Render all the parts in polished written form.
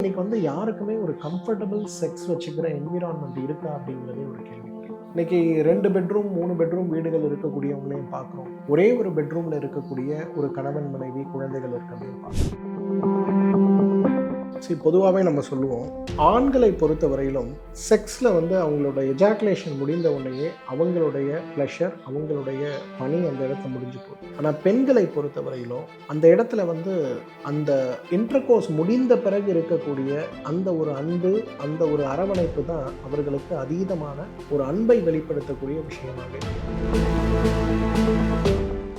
இன்னைக்கு யாருக்குமே ஒரு கம்ஃபர்டபுள் செக்ஸ் வச்சுக்கிற என்விரான்மெண்ட் இருக்கா அப்படிங்கிறதே ஒரு கேள்வி. இன்னைக்கு 2 பெட்ரூம் 3 பெட்ரூம் வீடுகள் இருக்கக்கூடியவங்களையும் பார்க்குறோம். ஒரே ஒரு பெட்ரூம்ல இருக்கக்கூடிய ஒரு கணவன் மனைவி குழந்தைகள் இருக்கிறதையும் பார்க்குறோம். பொதுவாகவே நம்ம சொல்லுவோம், ஆண்களை பொறுத்த வரையிலும் செக்ஸில் அவங்களோட எஜாக்குலேஷன் முடிந்த உடனேயே அவங்களுடைய ப்ளஷர், அவங்களுடைய பணி அந்த இடத்துல முடிஞ்சு போகுது. ஆனால் பெண்களை பொறுத்த வரையிலும் அந்த இடத்துல அந்த இன்டர்கோர்ஸ் முடிந்த பிறகு இருக்கக்கூடிய அந்த ஒரு அன்பு, அந்த ஒரு அரவணைப்பு தான் அவர்களுக்கு அதீதமான ஒரு அன்பை வெளிப்படுத்தக்கூடிய விஷயமாக இருக்கு.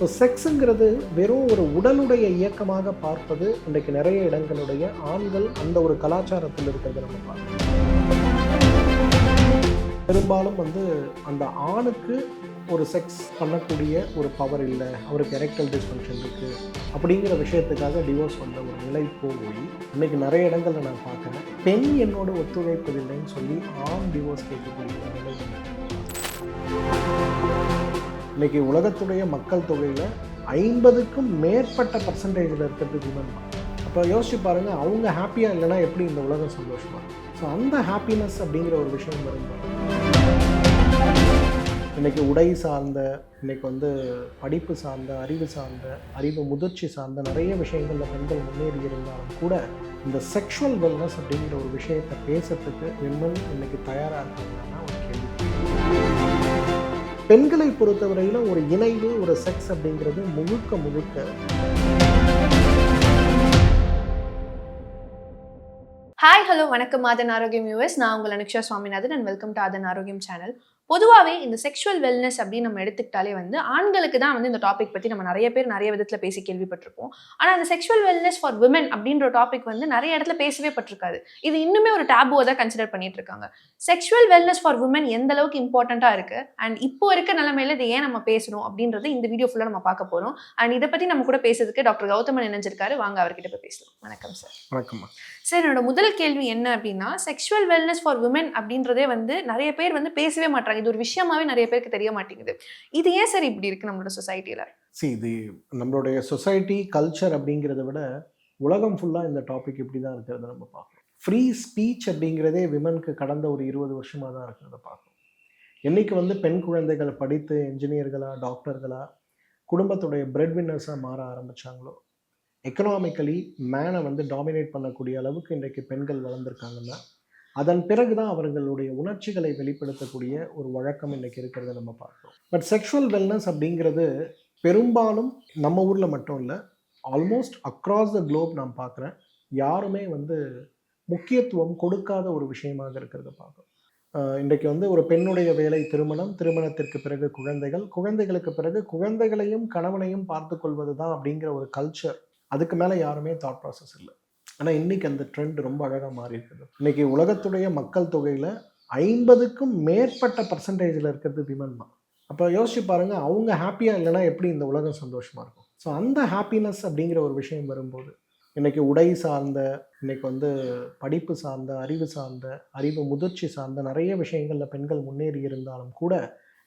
ஸோ செக்ஸுங்கிறது வெறும் ஒரு உடலுடைய இயக்கமாக பார்ப்பது இன்றைக்கு நிறைய இடங்களுடைய ஆண்கள் அந்த ஒரு கலாச்சாரத்தில் இருக்கிறத நம்ம பார்க்கணும். பெரும்பாலும் அந்த ஆணுக்கு ஒரு செக்ஸ் பண்ணக்கூடிய ஒரு பவர் இல்லை, அவருக்கு எரெக்டல் டிஸ்ஃபங்க்ஷன் இருக்குது அப்படிங்கிற விஷயத்துக்காக டிவோர்ஸ் வந்த ஒரு நிலை போய் இன்றைக்கி நிறைய இடங்களில் நான் பார்க்குறேன். பெண் என்னோட ஒத்துழைப்பதில்லைன்னு சொல்லி ஆண் டிவோர்ஸ் கேட்கக்கூடிய ஒரு நிலை. இன்றைக்கி உலகத்துடைய மக்கள் தொகையில் 50க்கும் மேற்பட்ட பர்சன்டேஜில் இருக்கிறது விமன் தான். அப்போ யோசிச்சு பாருங்கள், அவங்க ஹாப்பியாக இல்லைன்னா எப்படி இந்த உலகம் சந்தோஷமாக இருக்கும். ஸோ அந்த ஹாப்பினஸ் அப்படிங்கிற ஒரு விஷயம் வரும்போது இன்றைக்கி உடை சார்ந்த, இன்றைக்கி படிப்பு சார்ந்த, அறிவு முதிர்ச்சி சார்ந்த நிறைய விஷயங்களில் பெண்கள் முன்னேறி இருந்தாலும் கூட இந்த செக்ஷுவல் வெல்னஸ் அப்படிங்கிற ஒரு விஷயத்தை பேசுறதுக்கு விமன் இன்றைக்கி தயாராக இருக்காங்கன்னா ஒரு கேள்வி. பெண்களை பொறுத்தவரையில் ஒரு இணைவு, ஒரு செக்ஸ் அப்படிங்கிறது முழுக்க ஹாய் ஹலோ வணக்கம் ஆதன் ஆரோக்கியம் யூஎஸ். நான் உங்கள் அனுக்ஷா சுவாமிநாதன் அண்ட் வெல்கம் டு ஆதன் ஆரோக்கியம் சேனல். பொதுவாகவே இந்த செக்ஷுவல் வெல்னஸ் அப்படின்னு நம்ம எடுத்துக்கிட்டாலே ஆண்களுக்கு தான் இந்த டாபிக் பற்றி நம்ம நிறைய பேர் நிறைய விதத்தில் பேசி கேள்விப்பட்டிருப்போம். ஆனால் அந்த செக்ஷுவல் வெல்னஸ் ஃபார் விமன் அப்படின்ற டாபிக் நிறைய இடத்துல பேசவே பட்டிருக்காது. இது இன்னுமே ஒரு டேபுவை தான் கன்சிடர் பண்ணிட்டு இருக்காங்க. செக்ஷுவல் வெல்னஸ் ஃபார் விமன் எந்த அளவுக்கு இம்பார்ட்டண்ட்டாக இருக்கு அண்ட் இப்போ இருக்க நிலைமையில இதை ஏன் நம்ம பேசணும் அப்படின்றது இந்த வீடியோ ஃபுல்லாக நம்ம பார்க்க போகிறோம். அண்ட் இதை பற்றி நம்ம கூட பேசுறதுக்கு டாக்டர் கௌதமன் இணைஞ்சிருக்காரு. வாங்க அவர்கிட்ட போய் பேசலாம். வணக்கம் சார். வணக்கம் சார். என்னோட முதல் கேள்வி என்ன அப்படின்னா, செக்ஷுவல் வெல்னஸ் ஃபார் விமன் அப்படின்றதே நிறைய பேர் பேசவே மாட்டாங்க. இது ஒரு விஷயமாவே நிறைய பேருக்கு தெரிய மாட்டேங்குது. இது ஏன் சார் இப்படி இருக்கு நம்மளோட சொசைட்டியில? இது நம்மளுடைய சொசைட்டி கல்ச்சர் அப்படிங்கிறத விட உலகம் ஃபுல்லா இந்த டாபிக் இப்படி தான் இருக்கிறத நம்ம பார்க்கணும். ஃப்ரீ ஸ்பீச் அப்படிங்கிறதே விமனுக்கு கடந்த ஒரு 20 வருஷமாக தான் இருக்கிறத பார்க்கணும். என்னைக்கு பெண் குழந்தைகள் படித்து என்ஜினியர்களா, டாக்டர்களா, குடும்பத்துடைய பிரெட் வின்னர்ஸாக மாற ஆரம்பிச்சாங்களோ, எக்கனாமிக்கலி மேனை டாமினேட் பண்ணக்கூடிய அளவுக்கு இன்றைக்கு பெண்கள் வளர்ந்துருக்காங்கன்னா, அதன் பிறகு தான் அவர்களுடைய உணர்ச்சிகளை வெளிப்படுத்தக்கூடிய ஒரு வழக்கம் இன்றைக்கி இருக்கிறத நம்ம பார்க்கிறோம். பட் செக்ஷுவல் வெல்னஸ் அப்படிங்கிறது பெரும்பாலும் நம்ம ஊரில் மட்டும் இல்லை, ஆல்மோஸ்ட் அக்ராஸ் த குளோப் நான் பார்க்குறேன், யாருமே முக்கியத்துவம் கொடுக்காத ஒரு விஷயமாக இருக்கிறத பார்க்குறோம். இன்றைக்கு ஒரு பெண்ணுடைய வேலை திருமணம், திருமணத்திற்கு பிறகு குழந்தைகள், குழந்தைகளுக்கு பிறகு குழந்தைகளையும் கணவனையும் பார்த்து கொள்வது தான் அப்படிங்கிற ஒரு கல்ச்சர். அதுக்கு மேலே யாருமே தாட் ப்ராசஸ் இல்லை. ஆனால் இன்றைக்கி அந்த ட்ரெண்ட் ரொம்ப அழகாக மாறி இருக்குது. இன்றைக்கி உலகத்துடைய மக்கள் தொகையில் 50க்கும் மேற்பட்ட பர்சன்டேஜில் இருக்கிறது விமன் தான். அப்போ யோசிச்சு பாருங்கள், அவங்க ஹாப்பியாக இல்லைன்னா எப்படி இந்த உலகம் சந்தோஷமாக இருக்கும். ஸோ அந்த ஹாப்பினஸ் அப்படிங்கிற ஒரு விஷயம் வரும்போது இன்றைக்கி உடை சார்ந்த, இன்றைக்கி படிப்பு சார்ந்த, அறிவு முதிர்ச்சி சார்ந்த நிறைய விஷயங்களில் பெண்கள் முன்னேறி இருந்தாலும் கூட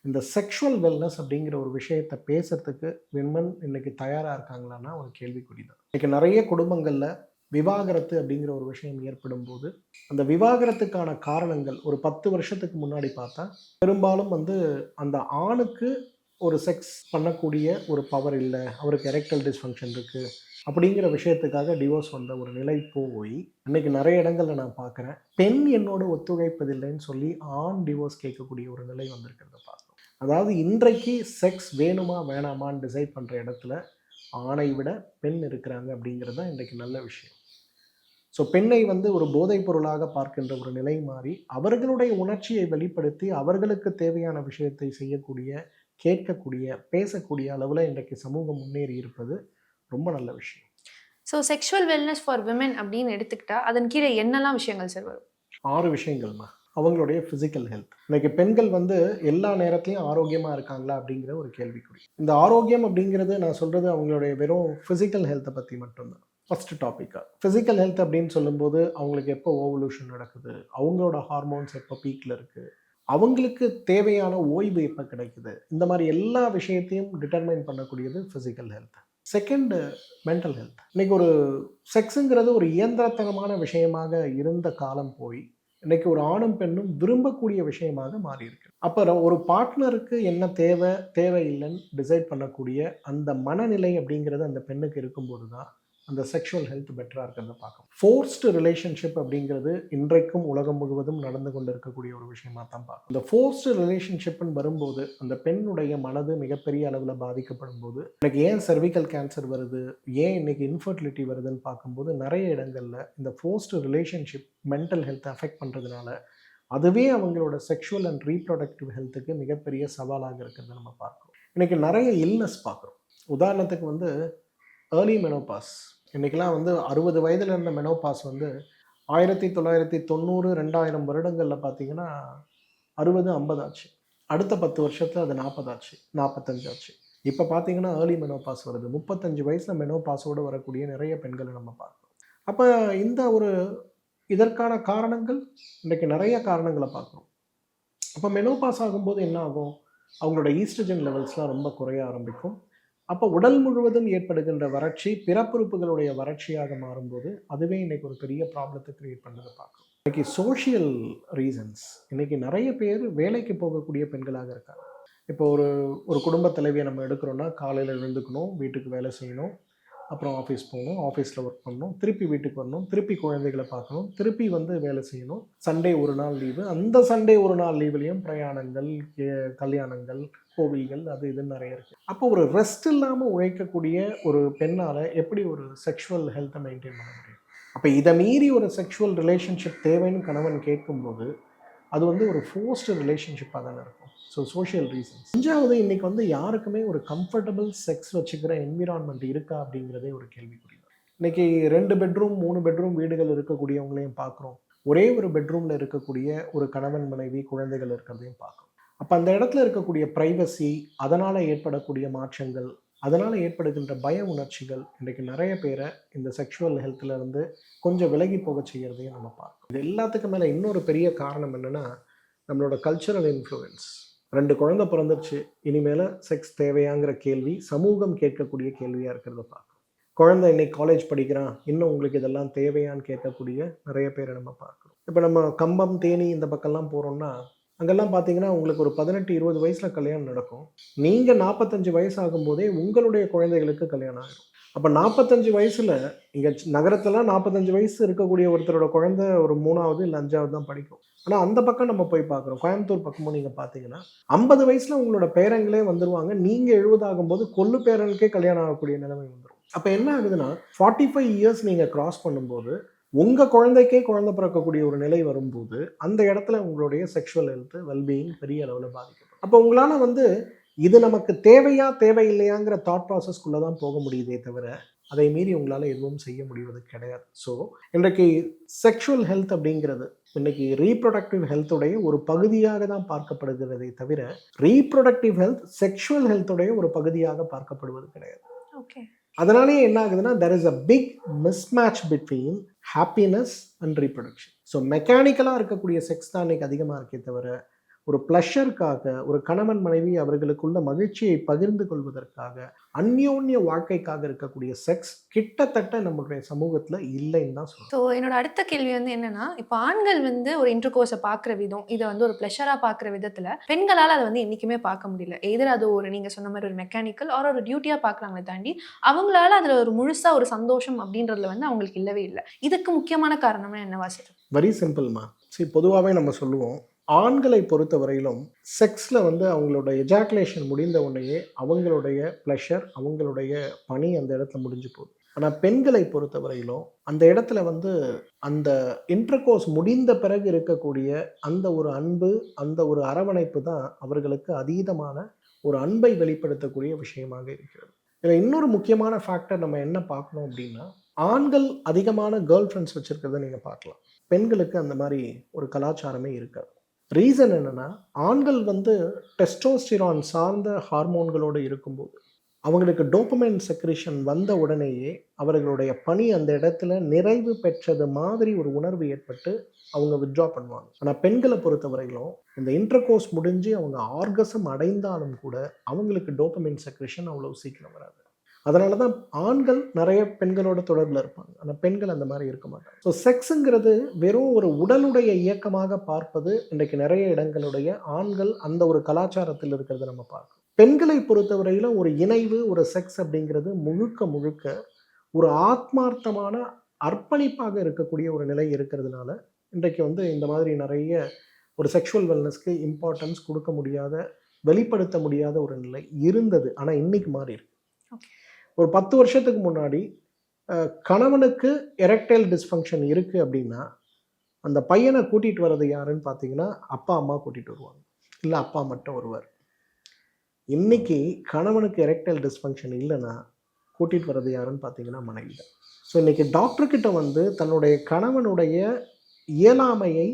இந்த செக்ஷுவல் வெல்னஸ் அப்படிங்கிற ஒரு விஷயத்தை பேசுறதுக்கு விமன் இன்றைக்கி தயாராக இருக்காங்களான்னா ஒரு கேள்விக்குறி தான். இன்றைக்கி நிறைய குடும்பங்களில் விவாகரத்து அப்படிங்கிற ஒரு விஷயம் ஏற்படும் போது அந்த விவாகரத்துக்கான காரணங்கள் ஒரு 10 வருஷத்துக்கு முன்னாடி பார்த்தா பெரும்பாலும் அந்த ஆணுக்கு ஒரு செக்ஸ் பண்ணக்கூடிய ஒரு பவர் இல்லை, அவருக்கு எரெக்டல் டிஸ்ஃபங்க்ஷன் இருக்குது அப்படிங்கிற விஷயத்துக்காக டிவோர்ஸ் வந்த ஒரு நிலை போய் இன்றைக்கி நிறைய இடங்களில் நான் பார்க்குறேன், பெண் என்னோட ஒத்துழைப்பதில்லைன்னு சொல்லி ஆண் டிவோர்ஸ் கேட்கக்கூடிய ஒரு நிலை வந்திருக்கிறத பார்க்குறோம். அதாவது இன்றைக்கு செக்ஸ் வேணுமா வேணாமான்னு டிசைட் பண்ணுற இடத்துல ஆணை விட பெண் இருக்கிறாங்க அப்படிங்கிறது தான் இன்றைக்கு நல்ல விஷயம். ஸோ பெண்ணை ஒரு போதைப் பொருளாக பார்க்கின்ற ஒரு நிலை மாறி அவர்களுடைய உணர்ச்சியை வெளிப்படுத்தி அவர்களுக்கு தேவையான விஷயத்தை செய்யக்கூடிய, கேட்கக்கூடிய, பேசக்கூடிய அளவில் இன்றைக்கு சமூகம் முன்னேறி இருப்பது ரொம்ப நல்ல விஷயம். So sexual wellness for women அப்படின்னு எடுத்துக்கிட்டா அதன் கீழே என்னெல்லாம் விஷயங்கள் சார் வரும்? 6 விஷயங்கள்மா. அவங்களுடைய ஃபிசிக்கல் ஹெல்த். இன்றைக்கி பெண்கள் எல்லா நேரத்துலையும் ஆரோக்கியமாக இருக்காங்களா அப்படிங்கிற ஒரு கேள்விக்குறி. இந்த ஆரோக்கியம் அப்படிங்கிறது நான் சொல்கிறது அவங்களுடைய வெறும் ஃபிசிக்கல் ஹெல்த்தை பற்றி மட்டும்தான். ஃபஸ்ட்டு டாப்பிக்காக ஃபிசிக்கல் ஹெல்த் அப்படின்னு சொல்லும்போது அவங்களுக்கு எப்போ ஓவல்யூஷன் நடக்குது, அவங்களோட ஹார்மோன்ஸ் எப்போ பீக்கில் இருக்குது, அவங்களுக்கு தேவையான ஓய்வு எப்போ கிடைக்குது, இந்த மாதிரி எல்லா விஷயத்தையும் டிட்டர்மைன் பண்ணக்கூடியது physical health. Second, mental health. இன்னைக்கு ஒரு செக்ஸுங்கிறது ஒரு இயந்திரத்தனமான விஷயமாக இருந்த காலம் போய் இன்னைக்கு ஒரு ஆணும் பெண்ணும் விரும்பக்கூடிய விஷயமாக மாறி இருக்கு. அப்புறம் ஒரு பார்ட்னருக்கு என்ன தேவை தேவையில்லைன்னு டிசைட் பண்ணக்கூடிய அந்த மனநிலை அப்படிங்கிறது அந்த பெண்ணுக்கு இருக்கும்போது தான் அந்த செக்ஷுவல் ஹெல்த் பெட்டராக இருக்கிறத பார்க்கணும். ஃபோர்ஸ்டு ரிலேஷன்ஷிப் அப்படிங்கிறது இன்றைக்கும் உலகம் முழுவதும் நடந்து கொண்டு இருக்கக்கூடிய ஒரு விஷயமா தான் பார்க்கணும். இந்த ஃபோர்ஸ்டு ரிலேஷன்ஷிப்னு வரும்போது அந்த பெண்ணுடைய மனது மிகப்பெரிய அளவில் பாதிக்கப்படும் போது இன்னைக்கு ஏன் செர்விக்கல் கேன்சர் வருது, ஏன் இன்னைக்கு இன்ஃபர்டிலிட்டி வருதுன்னு பார்க்கும்போது நிறைய இடங்கள்ல இந்த ஃபோர்ஸ்டு ரிலேஷன்ஷிப் மென்டல் ஹெல்த்தை அஃபெக்ட் பண்ணுறதுனால அதுவே அவங்களோட செக்ஷுவல் அண்ட் ரீப்ரொடக்டிவ் ஹெல்த்துக்கு மிகப்பெரிய சவாலாக இருக்கிறத நம்ம பார்க்குறோம். இன்னைக்கு நிறைய இல்னஸ் பார்க்குறோம். உதாரணத்துக்கு வந்து ஏர்லி மெனோபாஸ். இன்றைக்கெலாம் வந்து 60 வயதில் இருந்த மெனோபாஸ் வந்து 1990 2000 வருடங்களில் பார்த்தீங்கன்னா 60 50 ஆச்சு. அடுத்த 10 வருஷத்தில் அது 40 ஆச்சு, 45 ஆச்சு. இப்போ பார்த்தீங்கன்னா ஏர்லி மெனோபாஸ் வருது. 35 வயசில் மெனோபாஸோடு வரக்கூடிய நிறைய பெண்களை நம்ம பார்க்குறோம். அப்போ இதற்கான காரணங்கள் இன்றைக்கு நிறைய காரணங்களை பார்க்குறோம். அப்போ மெனோபாஸ் ஆகும்போது என்ன ஆகும், அவங்களோட ஈஸ்ட்ரஜன் லெவல்ஸ்லாம் ரொம்ப குறைய ஆரம்பிக்கும். அப்போ உடல் முழுவதும் ஏற்படுகின்ற வறட்சி பிறப்புறுப்புகளுடைய வறட்சியாக மாறும்போது அதுவே இன்னைக்கு ஒரு பெரிய ப்ராப்ளத்தை கிரியேட் பண்ணதை பார்க்கும். இன்னைக்கு சோஷியல் ரீசன்ஸ், இன்னைக்கு நிறைய பேர் வேலைக்கு போகக்கூடிய பெண்களாக இருக்காங்க. இப்போ ஒரு குடும்ப தலைவியை நம்ம எடுக்கிறோன்னா காலையில் எழுந்துக்கணும், வீட்டுக்கு வேலை செய்யணும், அப்புறம் ஆஃபீஸ் போகணும், ஆஃபீஸில் ஒர்க் பண்ணணும், திருப்பி வீட்டுக்கு வரணும், திருப்பி குழந்தைகளை பார்க்கணும், திருப்பி வந்து வேலை செய்யணும், சண்டே ஒரு நாள் லீவு, அந்த சண்டே ஒரு நாள் லீவ்லேயும் பிரயாணங்கள், கல்யாணங்கள், கோவில்கள், அது இதுன்னு நிறைய இருக்குது. அப்போ ஒரு ரெஸ்ட் இல்லாமல் உழைக்கக்கூடிய ஒரு பெண்ணால் எப்படி ஒரு செக்ஷுவல் ஹெல்த்தை மெயின்டைன் பண்ண முடியும்? அப்போ இதை மீறி ஒரு செக்ஷுவல் ரிலேஷன்ஷிப் தேவைன்னு கணவன் கேட்கும்போது அது வந்து ஒரு ஃபோர்ஸ்டு ரிலேஷன்ஷிப்பாக தானே இருக்கும். So social reasons. அஞ்சாவது, இன்னைக்கு வந்து யாருக்குமே ஒரு கம்ஃபர்டபுள் செக்ஸ் வச்சுக்கிற என்விரான்மெண்ட் இருக்கா அப்படிங்கிறதே ஒரு கேள்விக்குறி. இன்னைக்கு 2 பெட்ரூம் 3 பெட்ரூம் வீடுகள் இருக்கக்கூடியவங்களையும் பார்க்குறோம், ஒரே ஒரு பெட்ரூமில் இருக்கக்கூடிய ஒரு கணவன் மனைவி குழந்தைகள் இருக்கிறதையும் பார்க்குறோம். அப்போ அந்த இடத்துல இருக்கக்கூடிய ப்ரைவசி, அதனால் ஏற்படக்கூடிய மாற்றங்கள், அதனால் ஏற்படுகின்ற பய உணர்ச்சிகள் இன்றைக்கு நிறைய பேரை இந்த செக்ஷுவல் ஹெல்த்தில் இருந்து கொஞ்சம் விலகி போக செய்கிறதையும் நம்ம பார்க்கணும். இது எல்லாத்துக்கும் மேலே இன்னொரு பெரிய காரணம் என்னென்னா நம்மளோட கல்ச்சரல் இன்ஃப்ளூயன்ஸ். 2 குழந்தை பிறந்துருச்சு, இனிமேல் செக்ஸ் தேவையாங்கிற கேள்வி சமூகம் கேட்கக்கூடிய கேள்வியாக இருக்கிறத பார்க்கணும். குழந்தை இன்னைக்கு காலேஜ் படிக்கிறான், இன்னும் உங்களுக்கு இதெல்லாம் தேவையான்னு கேட்கக்கூடிய நிறைய பேரை நம்ம பார்க்கணும். இப்போ நம்ம கம்பம் தேனி இந்த பக்கம்லாம் போகிறோம்னா அங்கெல்லாம் பார்த்தீங்கன்னா உங்களுக்கு ஒரு 18-20 வயசில் கல்யாணம் நடக்கும். நீங்கள் 45 வயசு ஆகும்போதே உங்களுடைய குழந்தைகளுக்கு கல்யாணம் ஆகிடும். அப்போ 45 வயசில் இங்கே நகரத்துலாம் 45 வயசு இருக்கக்கூடிய ஒருத்தரோட குழந்தை ஒரு 3ஆவது இல்லை 5ஆவது தான் படிக்கும். ஆனால் அந்த பக்கம் நம்ம போய் பார்க்குறோம், கோயம்புத்தூர் பக்கமும் நீங்கள் பார்த்தீங்கன்னா 50 வயசில் உங்களோட பேரங்களே வந்துடுவாங்க. நீங்கள் 70 ஆகும்போது கொள்ளு பேரனுக்கே கல்யாணம் ஆகக்கூடிய நிலைமை வந்துடும். அப்போ என்ன ஆகுதுன்னா 45 இயர்ஸ் நீங்கள் கிராஸ் பண்ணும்போது உங்கள் குழந்தைக்கே குழந்தை பிறக்கக்கூடிய ஒரு நிலை வரும்போது அந்த இடத்துல உங்களுடைய செக்ஷுவல் ஹெல்த் வெல்பீயிங் பெரிய அளவில் பாதிக்கப்படும். அப்போ உங்களால் வந்து இது நமக்கு தேவையா தேவையில்லையாங்கிற தாட் ப்ராசஸ்க்குள்ளே தான் போக முடியுதே தவிர அதை மீறி உங்களால் எதுவும் செய்ய முடிவது கிடையாது. ஸோ இன்றைக்கு செக்ஷுவல் ஹெல்த் அப்படிங்கிறது இன்னைக்கு ரீப்ரொடக்டிவ் ஹெல்த்துடைய ஒரு பகுதியாக தான் பார்க்கப்படுகிறதே தவிர ரீப்ரொடக்டிவ் ஹெல்த் செக்ஷுவல் ஹெல்த்துடைய ஒரு பகுதியாக பார்க்கப்படுவது கிடையாது. ஓகே. அதனாலேயே என்ன ஆகுதுன்னா there is a big mismatch between happiness and reproduction. So மெக்கானிக்கலாக இருக்கக்கூடிய செக்ஸ் தான் இன்னைக்கு அதிகமாக இருக்கே தவிர ஒரு ப்ளஷருக்காக ஒரு கணவன் மனைவி அவர்களுக்குள்ள மகிழ்ச்சியை பகிர்ந்து கொள்வதற்காக அந்யோன்ய வாழ்க்கைக்காக இருக்கக்கூடிய செக்ஸ் கிட்டத்தட்ட நம்மளுடைய சமூகத்தில் இல்லைன்னு தான் சொல்லுவோம். ஸோ என்னோட அடுத்த கேள்வி வந்து என்னன்னா, இப்போ ஆண்கள் வந்து ஒரு இன்டர்கோர்ஸை பார்க்குற விதம், இதை வந்து ஒரு ப்ளஷராக பார்க்குற விதத்தில் பெண்களால் அதை வந்து என்றைக்குமே பார்க்க முடியல. எதிர் அது ஒரு நீங்கள் சொன்ன மாதிரி ஒரு மெக்கானிக்கல் ஆர் ஒரு டியூட்டியாக பார்க்குறாங்களே தாண்டி அவங்களால அதில் ஒரு முழுசாக ஒரு சந்தோஷம் அப்படின்றதுல வந்து அவங்களுக்கு இல்லவே இல்லை. இதுக்கு முக்கியமான காரணம்னா என்னவா சார்? வெரி சிம்பிள்மா. சரி, பொதுவாகவே நம்ம சொல்லுவோம் ஆண்களை பொறுத்த வரையிலும் செக்ஸில் வந்து அவங்களோட எஜாக்குலேஷன் முடிந்த உடனேயே அவங்களுடைய ப்ளஷர் அவங்களுடைய பணி அந்த இடத்துல முடிஞ்சு போகுது. ஆனால் பெண்களை பொறுத்த வரையிலும் அந்த இடத்துல வந்து அந்த இன்டர்கோர்ஸ் முடிந்த பிறகு இருக்கக்கூடிய அந்த ஒரு அன்பு, அந்த ஒரு அரவணைப்பு தான் அவர்களுக்கு அதீதமான ஒரு அன்பை வெளிப்படுத்தக்கூடிய விஷயமாக இருக்கிறது. இதில் இன்னொரு முக்கியமான ஃபேக்டர் நம்ம என்ன பார்க்கணும் அப்படின்னா, ஆண்கள் அதிகமான கேர்ள் ஃப்ரெண்ட்ஸ் வச்சுருக்கிறத நீங்கள் பார்க்கலாம். பெண்களுக்கு அந்த மாதிரி ஒரு கலாச்சாரமே இருக்காது. ரீசன் என்னென்னா, ஆண்கள் வந்து டெஸ்டோஸ்டிரான் சார்ந்த ஹார்மோன்களோடு இருக்கும்போது அவங்களுக்கு டோபமைன் செக்ரேஷன் வந்த உடனேயே அவர்களுடைய பணி அந்த இடத்துல நிறைவு பெற்றது மாதிரி ஒரு உணர்வு ஏற்பட்டு அவங்க வித்ட்ரா பண்ணுவாங்க. ஆனால் பெண்களை பொறுத்த வரையிலும் இந்த இன்டர்கோர்ஸ் முடிஞ்சு அவங்க ஆர்கசம் அடைந்தாலும் கூட அவங்களுக்கு டோபமைன் செக்ரேஷன் அவ்வளோ சீக்கிரம் வராது. அதனால தான் ஆண்கள் நிறைய பெண்களோட தொடர்பில் இருப்பாங்க, ஆனால் பெண்கள் அந்த மாதிரி இருக்க மாட்டாங்க. ஸோ செக்ஸுங்கிறது வெறும் ஒரு உடலுடைய இயக்கமாக பார்ப்பது இன்றைக்கு நிறைய இடங்களுடைய ஆண்கள் அந்த ஒரு கலாச்சாரத்தில் இருக்கிறத நம்ம பார்க்கணும். பெண்களை பொறுத்தவரையில் ஒரு இணைவு, ஒரு செக்ஸ் அப்படிங்கிறது முழுக்க முழுக்க ஒரு ஆத்மார்த்தமான அர்ப்பணிப்பாக இருக்கக்கூடிய ஒரு நிலை இருக்கிறதுனால இன்றைக்கு இந்த மாதிரி நிறைய ஒரு செக்ஷுவல் வெல்னஸ்க்கு இம்பார்ட்டன்ஸ் கொடுக்க முடியாத, வெளிப்படுத்த முடியாத ஒரு நிலை இருந்தது. ஆனால் இன்னைக்கு மாறி இருக்கு. ஒரு 10 வருஷத்துக்கு முன்னாடி கணவனுக்கு எரெக்டைல் டிஸ்ஃபங்க்ஷன் இருக்குது அப்படின்னா அந்த பையனை கூட்டிகிட்டு வர்றது யாருன்னு பார்த்தீங்கன்னா அப்பா அம்மா கூட்டிகிட்டு வருவாங்க, இல்லை அப்பா மட்டும் வருவார். இன்னைக்கு கணவனுக்கு எரெக்டைல் டிஸ்ஃபங்க்ஷன் இல்லைன்னா கூட்டிகிட்டு வர்றது யாருன்னு பார்த்தீங்கன்னா மனைவி தான். ஸோ இன்றைக்கி டாக்டர்கிட்ட தன்னுடைய கணவனுடைய இயலாமையை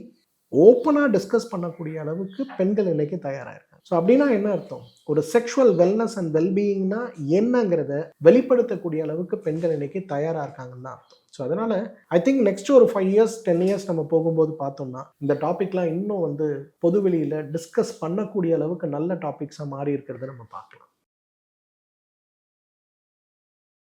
ஓப்பனாக டிஸ்கஸ் பண்ணக்கூடிய அளவுக்கு பெண்கள் இன்றைக்கி தயாராக இருக்காங்க. ஸோ அப்படின்னா என்ன அர்த்தம்? ஒரு செக்ஷுவல் வெல்னஸ் அண்ட் வெல்பீயிங்னா என்னங்கிறத வெளிப்படுத்தக்கூடிய அளவுக்கு பெண்கள் இன்றைக்கி தயாராக இருக்காங்கன்னு தான் அர்த்தம். ஸோ அதனால் ஐ திங்க் நெக்ஸ்ட் ஒரு 5 இயர்ஸ் 10 இயர்ஸ் நம்ம போகும்போது பார்த்தோம்னா இந்த டாபிக்லாம் இன்னும் பொதுவெளியில் டிஸ்கஸ் பண்ணக்கூடிய அளவுக்கு நல்ல டாபிக்ஸாக மாறி இருக்கிறத நம்ம பார்க்கலாம்.